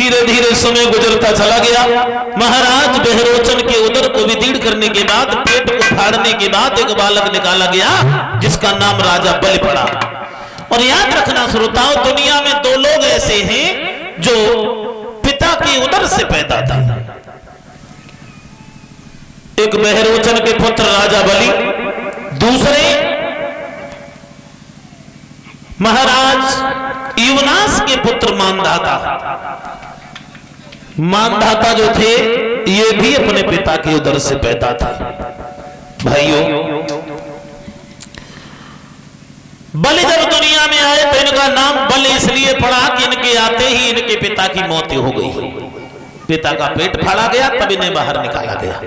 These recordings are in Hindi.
धीरे धीरे समय गुजरता चला गया। महाराज बहरोचन के उदर को विदीर्ण करने के बाद, पेट को फाड़ने के बाद एक बालक निकाला गया जिसका नाम राजा बलि पड़ा। और याद रखना श्रोताओं, दुनिया में दो लोग ऐसे हैं जो पिता के उदर से पैदा था। एक बहरोचन के पुत्र राजा बलि, दूसरे महाराज युवनाश के पुत्र मानधाता। मानधाता जो थे ये भी अपने पिता के उदर से पैदा था। भाइयों, बलि जब दुनिया में आए तो इनका नाम बलि इसलिए पड़ा कि इनके आते ही इनके पिता की मौत हो गई। पिता का पेट फाड़ा गया, तब इन्हें बाहर निकाला गया।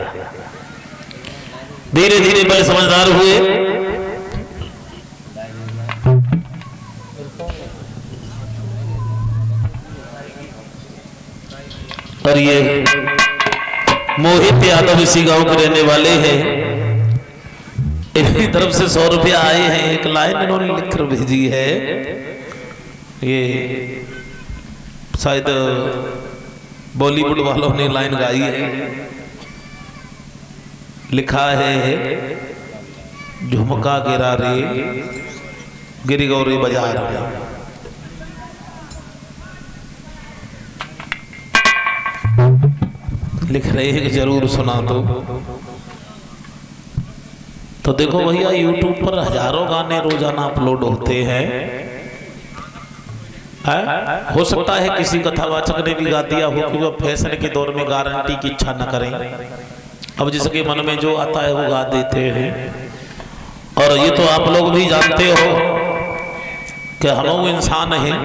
धीरे धीरे बलि समझदार हुए। और ये मोहित यादव इसी गांव के रहने वाले हैं। इनकी तरफ से 100 रुपया आए हैं। एक लाइन इन्होंने लिखकर भेजी है, ये शायद बॉलीवुड वालों ने लाइन गाई है। लिखा है, झुमका गिरा रे गिरी गौरी बाजार में। लिख रहे हैं कि जरूर सुना दो। तो देखो भैया, यूट्यूब पर हजारों गाने रोजाना अपलोड होते हैं। हो सकता है किसी कथावाचक ने भी गा दिया हो, क्योंकि अब फैशन के दौर में गारंटी की इच्छा न करें। अब जिसके मन में जो आता है वो गा देते हैं। और ये तो आप लोग भी जानते हो कि हम लोग इंसान हैं,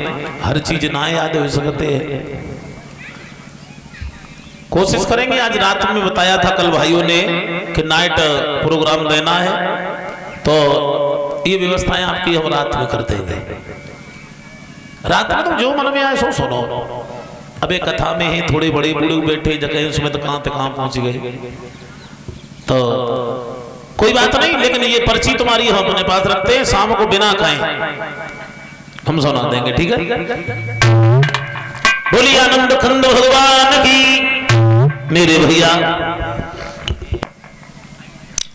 हर चीज ना याद हो सकते हैं। कोशिश करेंगे। आज रात में बताया था कल भाइयों ने कि नाइट प्रोग्राम देना है, तो ये व्यवस्थाएं आपकी हम रात में कर देंगे। रात में तो जो मन में आए सो सुनो। अब एक कथा में ही थोड़े बड़े बूढ़े बैठे जगह, उसमें तो कहां पहुंच गए। तो कोई बात नहीं, लेकिन ये पर्ची तुम्हारी हम अपने पास रखते हैं। शाम को बिना खाएं हम सुना देंगे, ठीक है। बोलिए आनंद खंड भगवान की। मेरे भैया,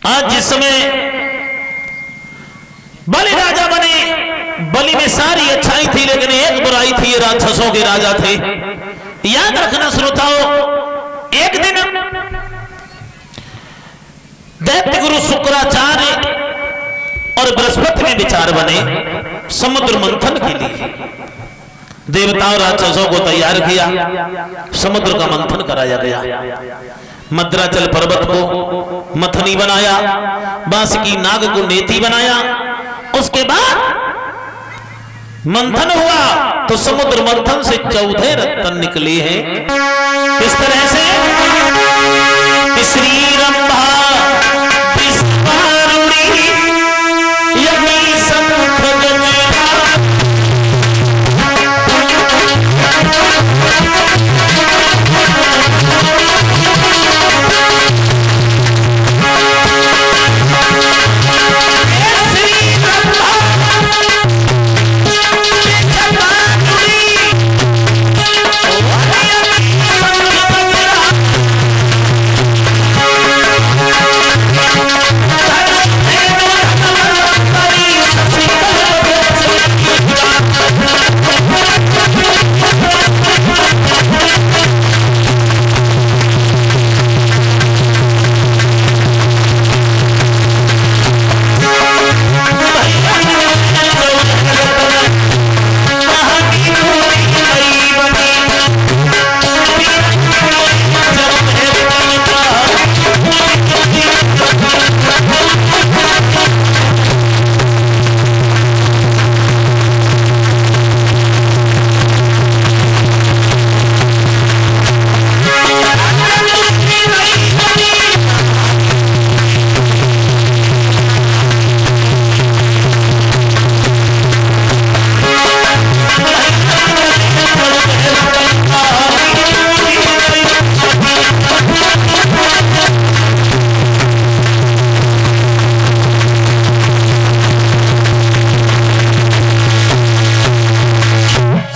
आज जिस समय बलि राजा बने, बलि में सारी अच्छाई थी लेकिन एक बुराई थी। ये राक्षसों के राजा थे। याद रखना श्रोताओं, एक दिन दैत्य गुरु शुक्राचार्य और बृहस्पति में विचार बने समुद्र मंथन के लिए। देवताओं राक्षसों को तैयार किया, समुद्र का मंथन कराया गया। मद्राचल पर्वत को मथनी बनाया, बांसुकी नाग को नेति बनाया। उसके बाद मंथन हुआ तो समुद्र मंथन से 14 रत्न निकले हैं। किस तरह से? श्री रंभा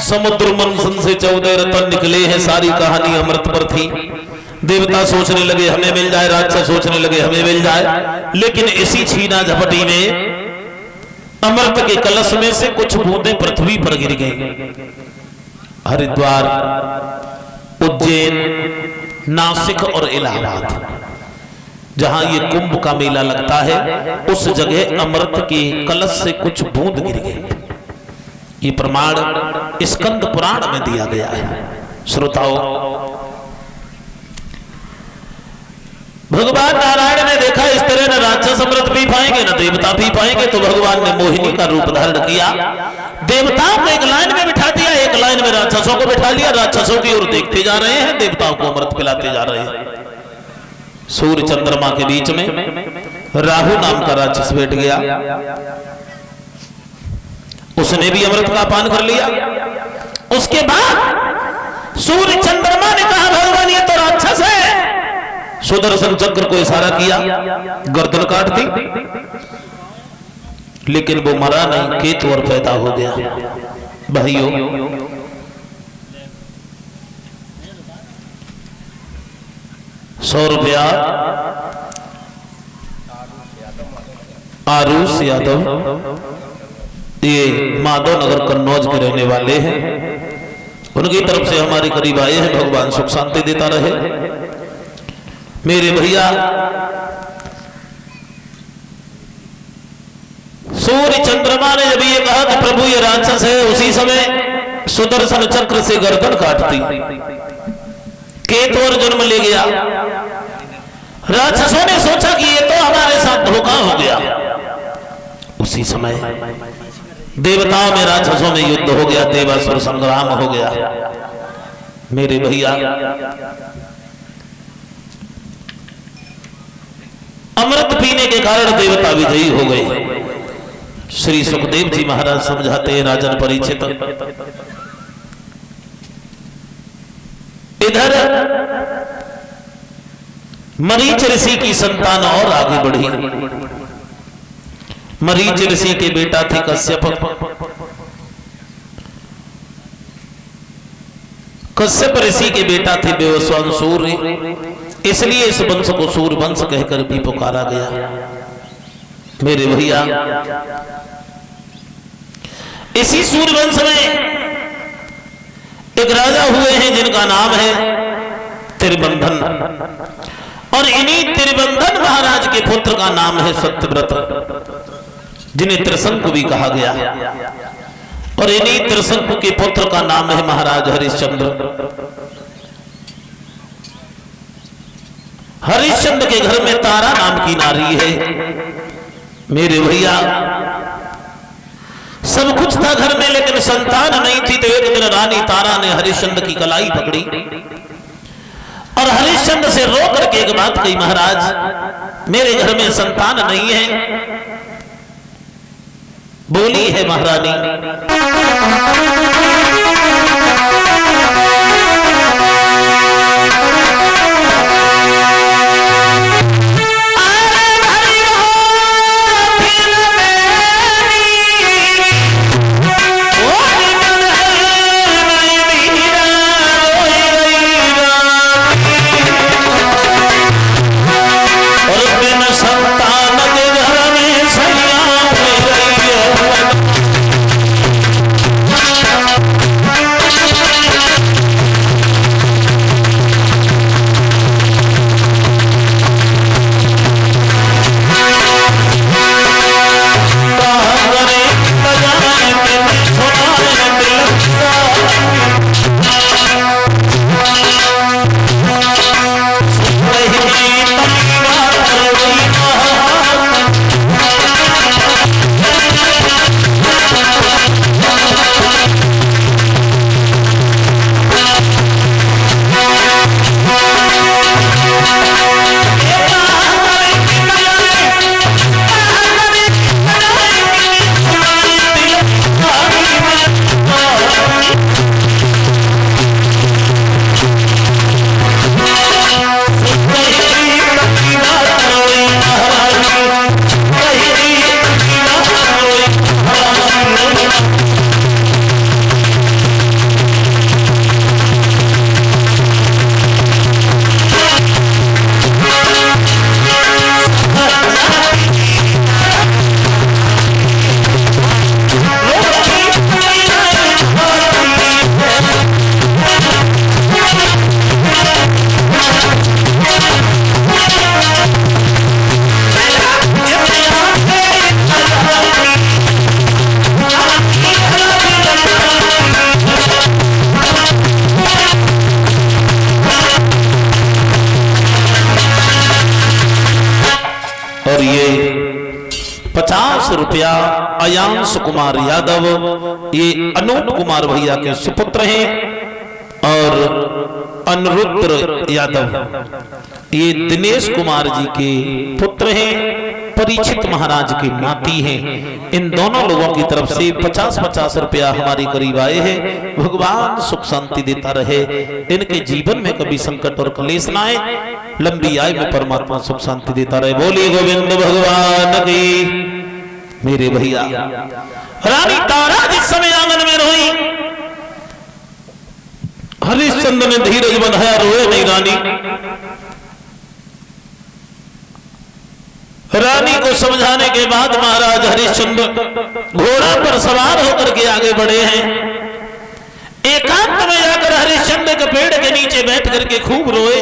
समुद्र मंथन से 14 रतन निकले हैं, सारी कहानी अमृत पर थी। देवता सोचने लगे हमें मिल जाए, राक्षस सोचने लगे हमें मिल जाए, लेकिन इसी छीना झपटी में अमृत के कलश में से कुछ बूंदें पृथ्वी पर गिर गई। हरिद्वार, उज्जैन, नासिक और इलाहाबाद, जहां ये कुंभ का मेला लगता है, उस जगह अमृत के कलश से कुछ बूंद गिर गए। ये प्रमाण स्कंद पुराण में दिया गया है। श्रोताओं, भगवान नारायण ने देखा इस तरह न राक्षस अमृत पी पाएंगे न देवता पी पाएंगे, तो भगवान ने मोहिनी का रूप धारण किया। देवताओं को एक लाइन में बिठा दिया, एक लाइन में राक्षसों को बिठा लिया। राक्षसों की ओर देखते जा रहे हैं, देवताओं को अमृत पिलाते जा रहे हैं। सूर्य चंद्रमा के बीच में राहु नाम का राक्षस बैठ गया, उसने भी अमृत का पान कर लिया। उसके बाद सूर्य चंद्रमा ने कहा भगवान ये तो राक्षस है। सुदर्शन चक्र को इशारा किया, गर्दन काट दी, लेकिन वो मरा नहीं, केतु और पैदा हो गया। भाइयों, ₹100 आरुष यादव, ये माधव नगर कन्नौज के रहने वाले हैं, उनकी तरफ से हमारे करीब आए हैं। भगवान सुख शांति देता रहे। मेरे भैया, सूर्य चंद्रमा ने जब ये कहा कि प्रभु ये राक्षस है, उसी समय सुदर्शन चक्र से गर्दन काट दी, केतु और जन्म ले गया। राक्षसों ने सोचा कि ये तो हमारे साथ धोखा हो गया। उसी समय देवताओं में राक्षसों में युद्ध हो गया, देवासुर संग्राम हो गया। मेरे भैया, अमृत पीने के कारण देवता विजयी हो गए। श्री सुखदेव जी महाराज समझाते हैं राजन परीक्षित, इधर मरीच ऋषि की संतान और आगे बढ़ी। मरीच ऋषि के बेटा थे कश्यप। कश्यप ऋषि के बेटा थे बेवस्वान सूर्य, इसलिए इस वंश को सूर्य वंश कहकर भी पुकारा गया। मेरे भैया, इसी सूर्य वंश में एक राजा हुए हैं जिनका नाम है त्रिबंधन, और इन्हीं त्रिबंधन महाराज के पुत्र का नाम है सत्यव्रत, जिन्हें त्रिशंकु भी कहा गया। और इन्हीं त्रिशंकु के पुत्र का नाम है महाराज हरिश्चंद्र। हरिश्चंद्र के घर में तारा नाम की नारी है। मेरे भैया, सब कुछ था घर में, लेकिन संतान नहीं थी। तो एक दिन रानी तारा ने हरिश्चंद्र की कलाई पकड़ी और हरिश्चंद्र से रो करके एक बात कही, महाराज मेरे घर में संतान नहीं है। बोली है महारानी, और ये 50 रुपया अयांश कुमार यादव, ये अनूप कुमार भैया के सुपुत्र हैं, और अनिरुद्ध यादव ये दिनेश कुमार जी के पुत्र हैं, परीक्षित महाराज के नाती हैं। इन दोनों लोगों की तरफ से 50-50 रुपया हमारे करीब आए हैं। भगवान सुख शांति देता रहे, इनके जीवन में कभी संकट और क्लेश ना आए, लंबी आयु में परमात्मा सुख शांति देता रहे। बोलिए गोविंद भगवान की। मेरे भैया रानी तारा जिस समय आंगन में रोई, हरिश्चंद्र ने धीरज बंधाया, रोए नहीं रानी को समझाने के बाद महाराज हरिश्चंद्र घोड़ा पर सवार होकर के आगे बढ़े हैं। एकांत में जाकर हरिश्चंद्र के पेड़ के नीचे बैठ करके खूब रोए।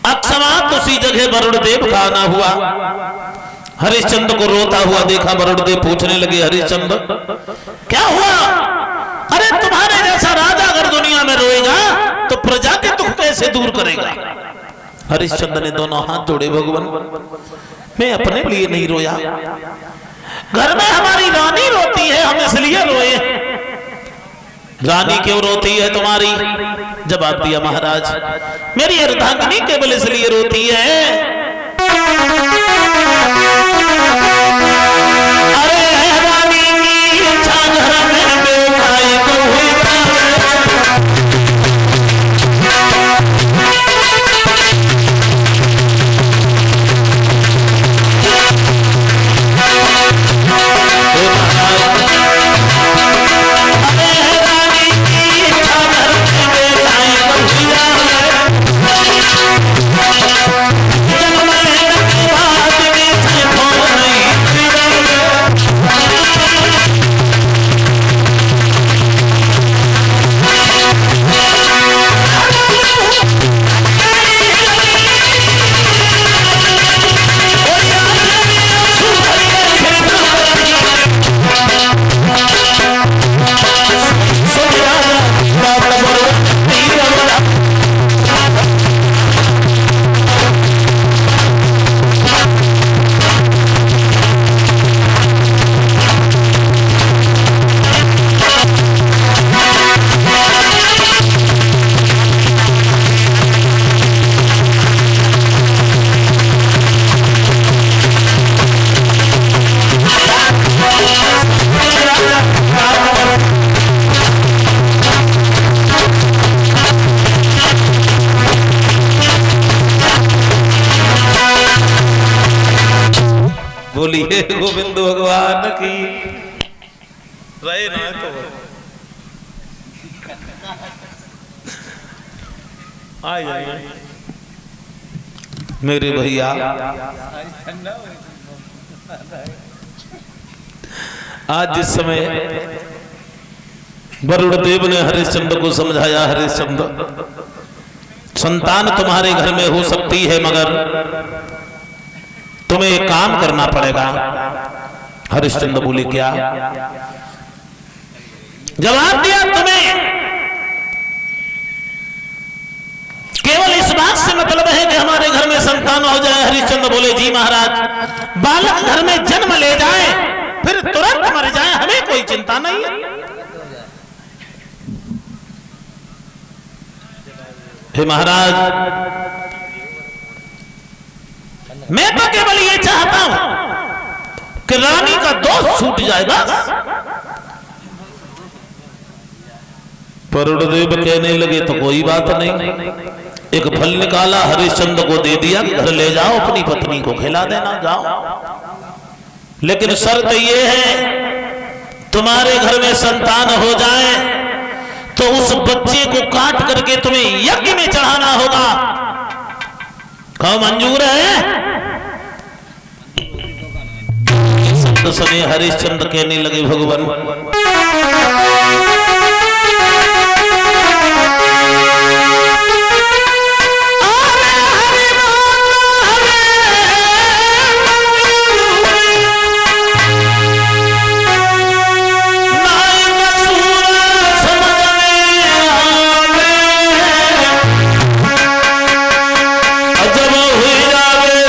अकस्मात उसी जगह वरुणदेव का आना हुआ। हरिश्चंद्र को रोता हुआ देखा, वरुणदेव पूछने लगे, हरिश्चंद्र क्या हुआ? अरे तुम्हारे जैसा राजा अगर दुनिया में रोएगा तो प्रजा के दुख कैसे दूर करेगा? हरिश्चंद्र ने दोनों हाथ जोड़े, भगवान मैं अपने लिए नहीं रोया, घर में हमारी रानी रोती है, हम इसलिए रोए। रानी क्यों रोती है तुम्हारी? जवाब दिया, महाराज मेरी अर्धांगिनी केवल इसलिए रोती है, अरे रानी की इच्छा घर में बेखाई को हुई। बोलिए गोविंद भगवान की। रहे ना तो आए मेरे भैया, आज जिस समय वरुणदेव ने हरिश्चंद्र को समझाया, हरिश्चंद्र संतान तुम्हारे घर में हो सकती है, मगर तुम्हें एक काम करना पड़ेगा। हरिश्चंद्र बोले, क्या? जवाब दिया, तुम्हें केवल इस बात से मतलब है कि हमारे घर में संतान हो जाए। हरिश्चंद्र बोले, जी महाराज, बालक घर में जन्म ले जाए फिर तुरंत मर जाए, हमें कोई चिंता नहीं है। हे महाराज, मैं तो केवल ये चाहता हूं कि रानी का दोष छूट जाए बस। वरुणदेव कहने लगे, तो कोई बात नहीं, एक फल निकाला, हरिश्चंद्र को दे दिया, घर ले जाओ, अपनी पत्नी को खिला देना, जाओ। लेकिन शर्त ये है, तुम्हारे घर में संतान हो जाए तो उस बच्चे को काट करके तुम्हें यज्ञ में चढ़ाना होगा। कहो मंजूर है? शब्द सुने हरिश्चंद्र कहने लगे, भगवान जब हुई जावे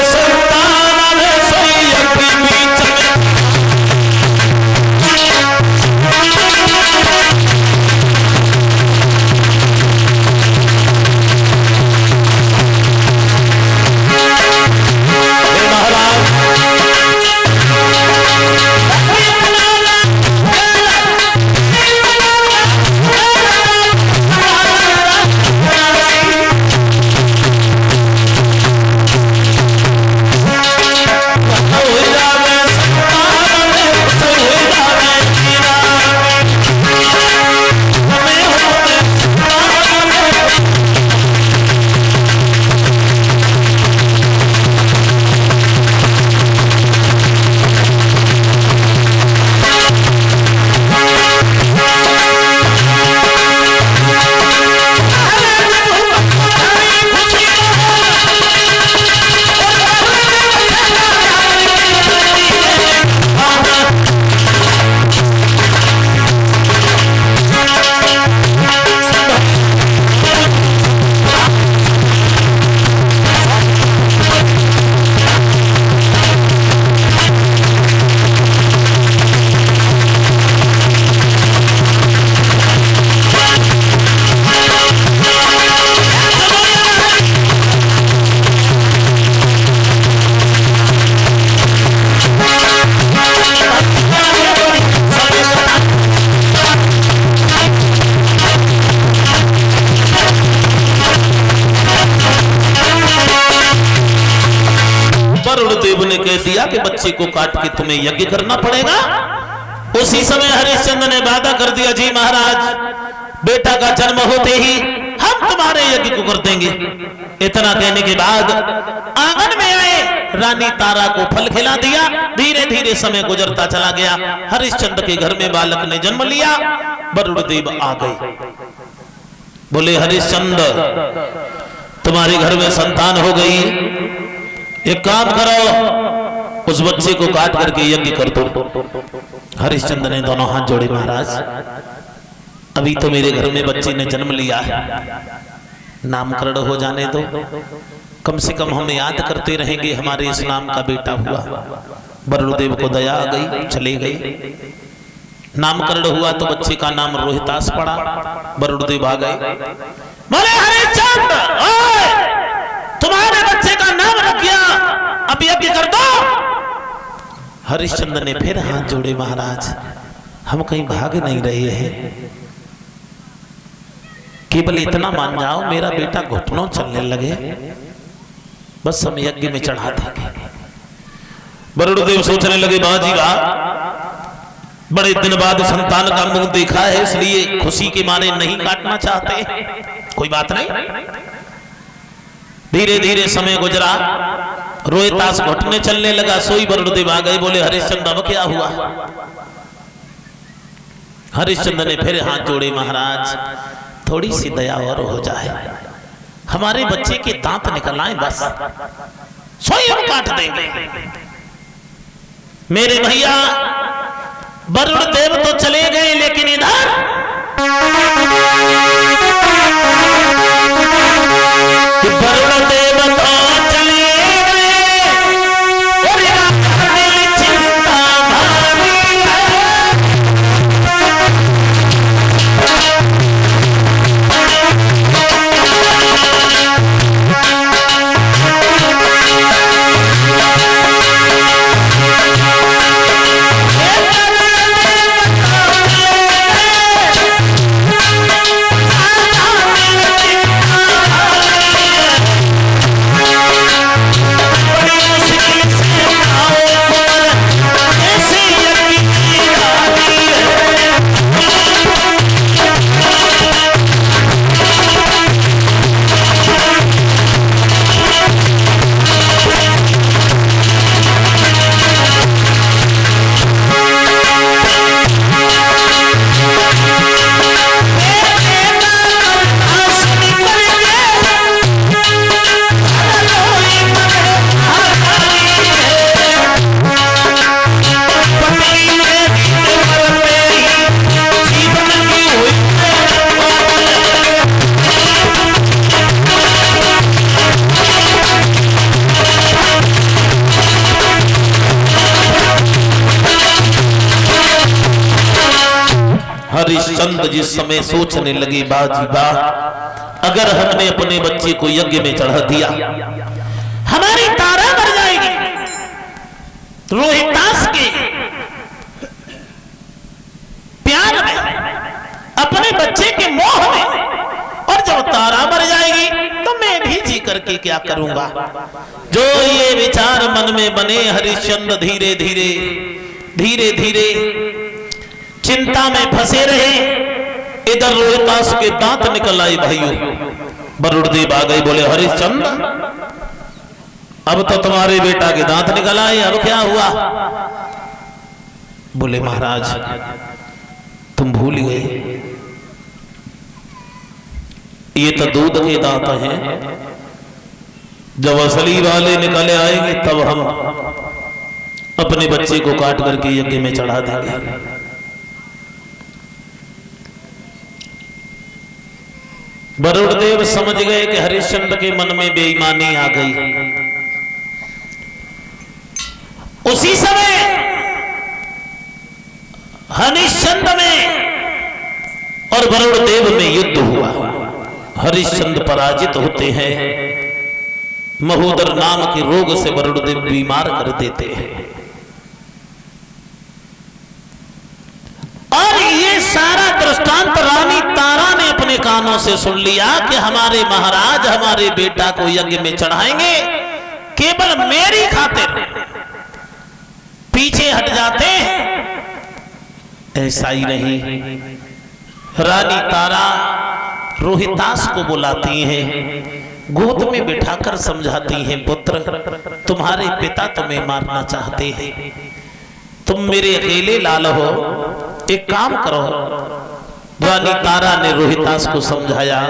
कह दिया कि बच्चे को काट के तुम्हें यज्ञ करना पड़ेगा। उसी समय हरिश्चंद्र ने वादा कर दिया, जी महाराज बेटा का जन्म होते ही हम तुम्हारे यज्ञ को कर देंगे। इतना कहने के बाद आंगन में आए, रानी तारा को फल खिला दिया। धीरे धीरे समय गुजरता चला गया। हरिश्चंद्र के घर में बालक ने जन्म लिया। वरुण देव आ गए, बोले हरिश्चंद्र तुम्हारे घर में संतान हो गई, एक काम करो उस बच्चे को काट करके यज्ञ कर दो। हरिश्चंद्र ने दोनों हाथ जोड़े, महाराज अभी तो मेरे घर में बच्चे ने जन्म लिया है, नामकरण हो जाने दो, कम से कम हम याद करते रहेंगे हमारे इस नाम का बेटा हुआ। वरुण देव को दया आ गई, चले गए। नामकरण हुआ तो बच्चे का नाम रोहितास पड़ा। वरुण देव आ गए, बोले हरिश्चंद्र तुम्हारे बच्चे का नाम रख गया, अब यज्ञ कर दो। हरिश्चंद्र ने फिर हाथ जोड़े, महाराज हम कहीं भाग नहीं रहे हैं, केवल इतना मान जाओ मेरा बेटा घुटनों चलने लगे, बस हम यज्ञ में चढ़ा देंगे। वरुण देव सोचने लगे, बाजी वाह, बड़े दिन बाद संतान का मुंह देखा है, इसलिए खुशी के मारे नहीं काटना चाहते, कोई बात नहीं। धीरे धीरे समय गुजरा, रोहितास घुटने चलने लगा। सोई वरुण देव आ गए, बोले हरिश्चंद्र अब क्या हुआ। हरिश्चंद्र ने फिर हाथ जोड़े, महाराज थोड़ी सी दया और हो जाए, हमारे बच्चे के दांत निकल आए, बस सोई हम काट देंगे। मेरे भैया वरुण देव तो चले गए, लेकिन इधर वरुण देव तो चले गए और चिंता भारी हरिश्चंद्र जिस समय सोचने लगे, बाजी बा, अगर हमने अपने बच्चे को यज्ञ में चढ़ा दिया हमारी तारा मर जाएगी। रोहितास के प्यार में, अपने बच्चे के मोह में, और जब तारा मर जाएगी तो मैं भी जी करके क्या करूंगा। जो ये विचार मन में बने, हरिश्चंद्र धीरे धीरे धीरे धीरे चिंता में फंसे रहे। इधर रोहितास के दांत निकल आए। भाइयों वरुण देव आ गए, बोले हरिश्चंद्र अब तो तुम्हारे बेटा के दांत निकल आए, अब क्या हुआ। बोले महाराज तुम भूल गए, ये तो दूध के दांत हैं, जब असली वाले निकले आएंगे तब हम अपने बच्चे को काट करके यज्ञ में चढ़ा देंगे। वरुण देव समझ गए कि हरिश्चंद्र के मन में बेईमानी आ गई। उसी समय हरिश्चंद्र में और वरुण देव में युद्ध हुआ। हरिश्चंद्र पराजित होते हैं, महोदर नाम के रोग से वरुण देव बीमार कर देते हैं। और ये सारा दृष्टांत रानी तारा ने अपने कानों से सुन लिया कि हमारे महाराज हमारे बेटा को यज्ञ में चढ़ाएंगे केवल मेरी खातिर। पीछे हट जाते हैं। ऐसा ही नहीं, रानी तारा रोहितास को बुलाती हैं, गोद में बिठाकर समझाती हैं, पुत्र तुम्हारे पिता तुम्हें मारना चाहते हैं, तुम मेरे अकेले लाल हो, एक काम करो। रानी तारा ने रोहितास को समझाया,